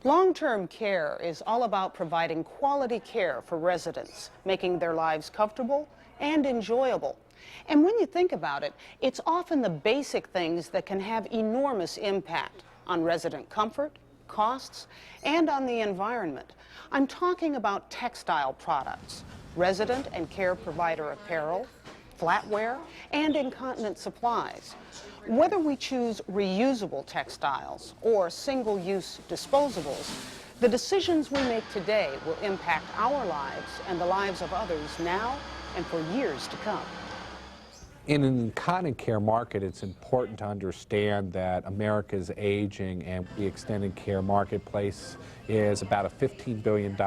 Long-term care is all about providing quality care for residents, making their lives comfortable and enjoyable. And when you think about it, it's often the basic things that can have enormous impact on resident comfort, costs, and on the environment. I'm talking about textile products, resident and care provider apparel, flatware, and incontinence supplies. Whether we choose reusable textiles or single-use disposables, the decisions we make today will impact our lives and the lives of others now and for years to come. In an incontinent care market, it's important to understand that America is aging and the extended care marketplace is about a $15 billion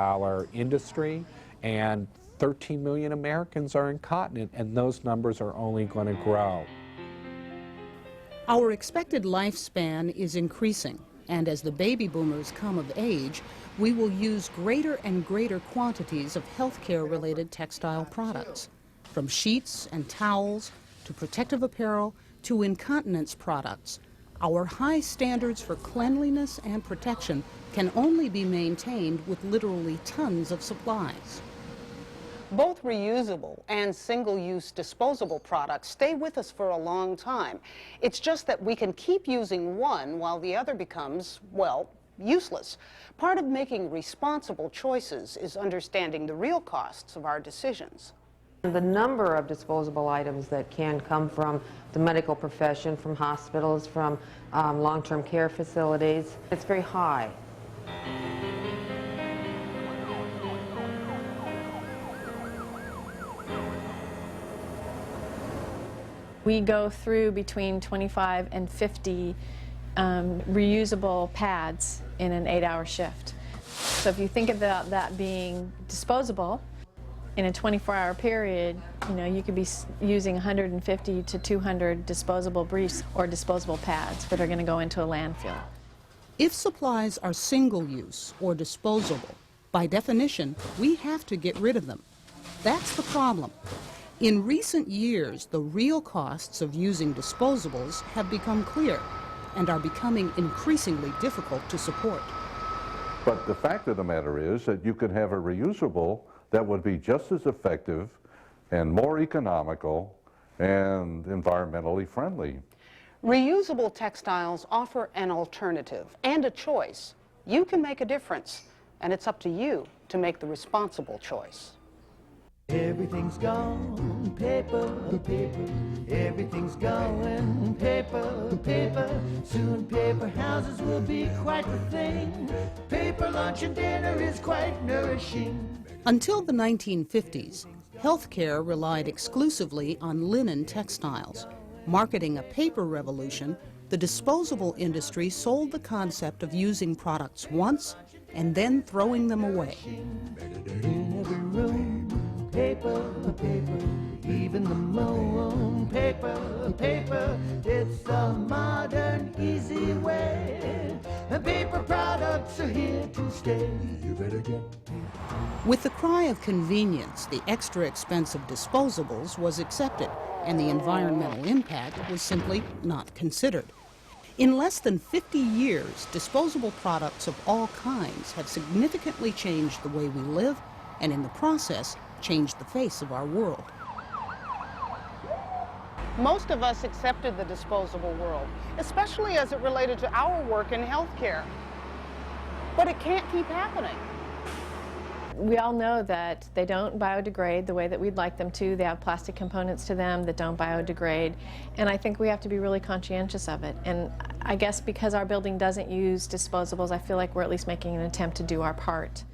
industry, and 13 million Americans are incontinent, and those numbers are only going to grow. Our expected lifespan is increasing, and as the baby boomers come of age, we will use greater and greater quantities of healthcare-related textile products, from sheets and towels to protective apparel to incontinence products. Our high standards for cleanliness and protection can only be maintained with literally tons of supplies. Both reusable and single-use disposable products stay with us for a long time. It's just that we can keep using one while the other becomes, well, useless. Part of making responsible choices is understanding the real costs of our decisions. The number of disposable items that can come from the medical profession, from hospitals, from long-term care facilities, it's very high. We go through between 25 and 50 reusable pads in an 8-hour shift. So if you think about that being disposable, in a 24-hour period, you could be using 150 to 200 disposable briefs or disposable pads that are going to go into a landfill. If supplies are single-use or disposable, by definition, we have to get rid of them. That's the problem. In recent years, the real costs of using disposables have become clear and are becoming increasingly difficult to support. But the fact of the matter is that you could have a reusable that would be just as effective and more economical and environmentally friendly. Reusable textiles offer an alternative and a choice. You can make a difference, and it's up to you to make the responsible choice. Everything's gone, paper, paper. Everything's going, paper, paper. Soon paper houses will be quite the thing. Paper lunch and dinner is quite nourishing. Until the 1950s, healthcare relied exclusively on linen textiles. Marketing a paper revolution, the disposable industry sold the concept of using products once and then throwing them away. In every room, paper, paper, even the moon, paper, paper. It's a modern, easy way. Paper products are here to stay. You better get. With the cry of convenience, the extra expensive disposables was accepted, and the environmental impact was simply not considered. In less than 50 years, disposable products of all kinds have significantly changed the way we live, and in the process, changed the face of our world. Most of us accepted the disposable world, especially as it related to our work in healthcare. But it can't keep happening. We all know that they don't biodegrade the way that we'd like them to. They have plastic components to them that don't biodegrade, and I think we have to be really conscientious of it. And I guess because our building doesn't use disposables, I feel like we're at least making an attempt to do our part.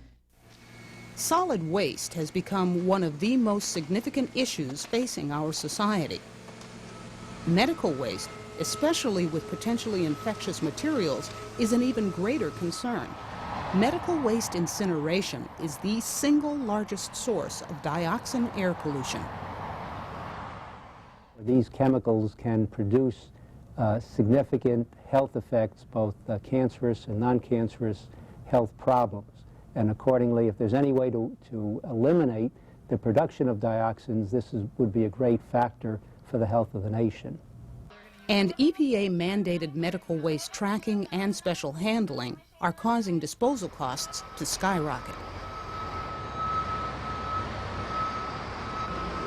Solid waste has become one of the most significant issues facing our society. Medical waste, especially with potentially infectious materials, is an even greater concern. Medical waste incineration is the single largest source of dioxin air pollution. These chemicals can produce significant health effects, both cancerous and non-cancerous health problems. And accordingly, if there's any way to eliminate the production of dioxins, would be a great factor for the health of the nation. And EPA-mandated medical waste tracking and special handling are causing disposal costs to skyrocket.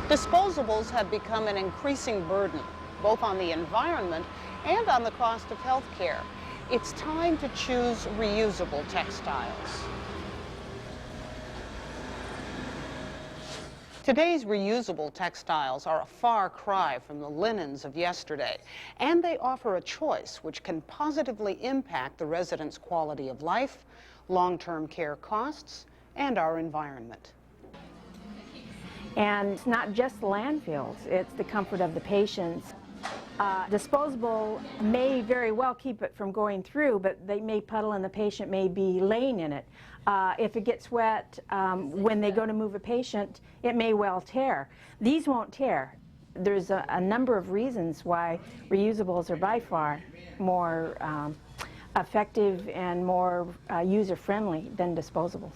Disposables have become an increasing burden, both on the environment and on the cost of health care. It's time to choose reusable textiles. Today's reusable textiles are a far cry from the linens of yesterday, and they offer a choice which can positively impact the residents' quality of life, long-term care costs, and our environment. And it's not just the landfills, it's the comfort of the patients. Disposable may very well keep it from going through, but they may puddle and the patient may be laying in it. If it gets wet, when they go to move a patient, it may well tear. These won't tear. There's a number of reasons why reusables are by far more effective and more user-friendly than disposables.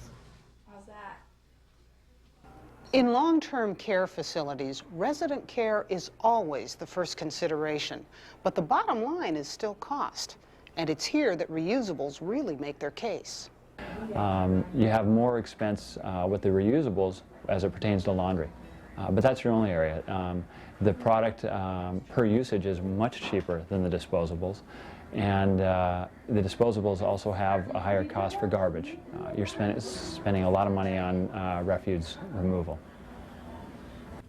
In long-term care facilities, resident care is always the first consideration, but the bottom line is still cost, and it's here that reusables really make their case. You have more expense with the reusables as it pertains to laundry, but that's your only area. The product per usage is much cheaper than the disposables, and the disposables also have a higher cost for garbage. You're spending a lot of money on refuse removal.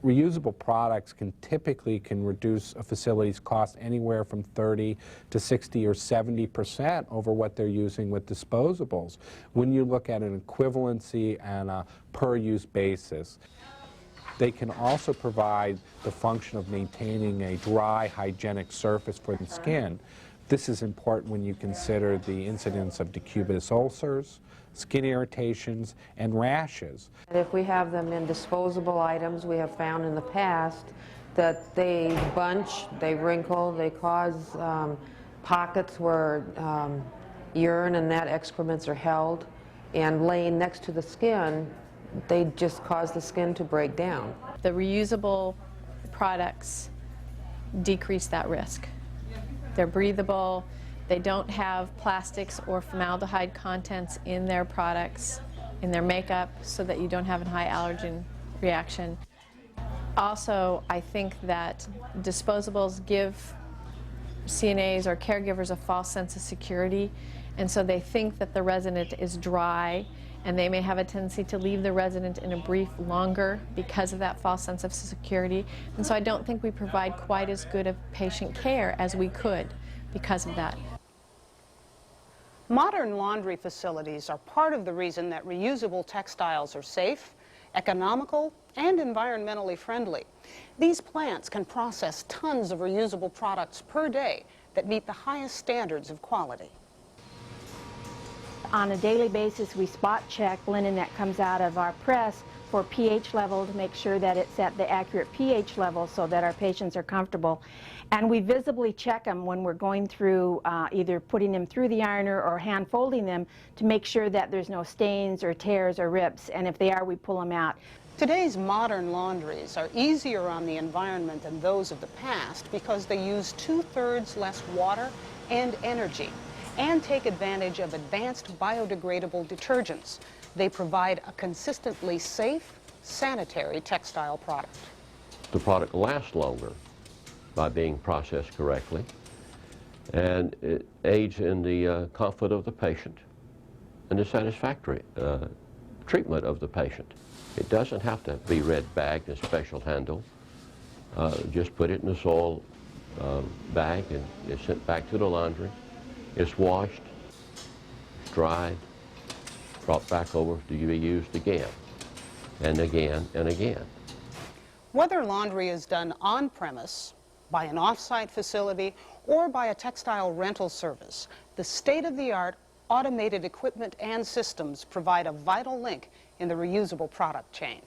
Reusable products typically can reduce a facility's cost anywhere from 30 to 60 or 70% over what they're using with disposables when you look at an equivalency and a per-use basis. They can also provide the function of maintaining a dry, hygienic surface for the skin. This is important when you consider the incidence of decubitus ulcers, skin irritations, and rashes. If we have them in disposable items, we have found in the past that they bunch, they wrinkle, they cause pockets where urine and that excrements are held, and laying next to the skin, they just cause the skin to break down. The reusable products decrease that risk. They're breathable. They don't have plastics or formaldehyde contents in their products, in their makeup, so that you don't have a high allergen reaction. Also, I think that disposables give CNAs or caregivers a false sense of security, and so they think that the resident is dry, and they may have a tendency to leave the resident in a brief longer because of that false sense of security. And so I don't think we provide quite as good of patient care as we could because of that. Modern laundry facilities are part of the reason that reusable textiles are safe, economical, and environmentally friendly. These plants can process tons of reusable products per day that meet the highest standards of quality. On a daily basis, we spot check linen that comes out of our press for pH level to make sure that it's at the accurate pH level so that our patients are comfortable. And we visibly check them when we're going through either putting them through the ironer or hand folding them to make sure that there's no stains or tears or rips, and if they are, we pull them out. Today's modern laundries are easier on the environment than those of the past because they use 2/3 less water and energy and take advantage of advanced biodegradable detergents. They provide a consistently safe, sanitary textile product. The product lasts longer by being processed correctly, and it aids in the comfort of the patient and the satisfactory treatment of the patient. It doesn't have to be red bagged and special handled. Just put it in a soil bag and it's sent back to the laundry. It's washed, dried, brought back over to be used again and again and again. Whether laundry is done on-premise, by an off-site facility, or by a textile rental service, the state-of-the-art automated equipment and systems provide a vital link in the reusable product chain.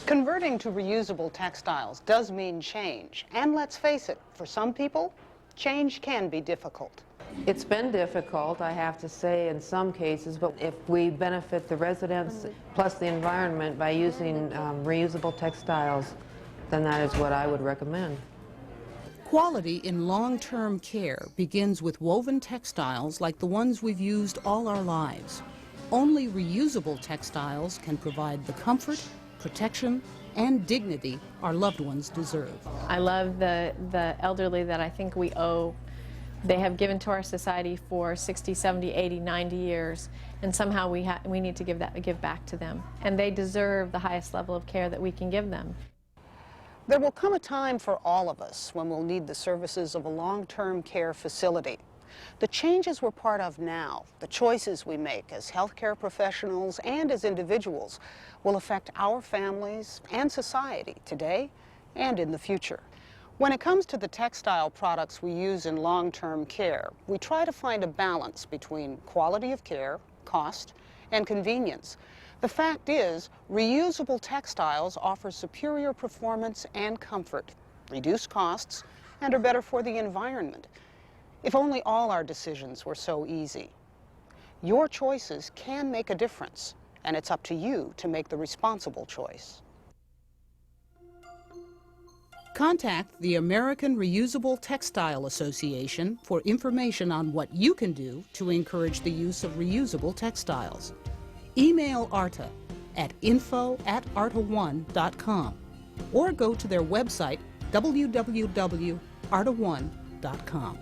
Converting to reusable textiles does mean change, and let's face it, for some people, change can be difficult. It's been difficult, I have to say, in some cases, but if we benefit the residents plus the environment by using reusable textiles, then that is what I would recommend. Quality in long-term care begins with woven textiles like the ones we've used all our lives. Only reusable textiles can provide the comfort, protection, and dignity our loved ones deserve. I love the elderly that I think we owe. They have given to our society for 60, 70, 80, 90 years, and somehow we need to give back to them. And they deserve the highest level of care that we can give them. There will come a time for all of us when we'll need the services of a long-term care facility. The changes we're part of now, the choices we make as healthcare professionals and as individuals, will affect our families and society today and in the future. When it comes to the textile products we use in long-term care, we try to find a balance between quality of care, cost, and convenience. The fact is, reusable textiles offer superior performance and comfort, reduce costs, and are better for the environment. If only all our decisions were so easy. Your choices can make a difference, and it's up to you to make the responsible choice. Contact the American Reusable Textile Association for information on what you can do to encourage the use of reusable textiles. Email ARTA at info@arta1.com or go to their website www.arta1.com.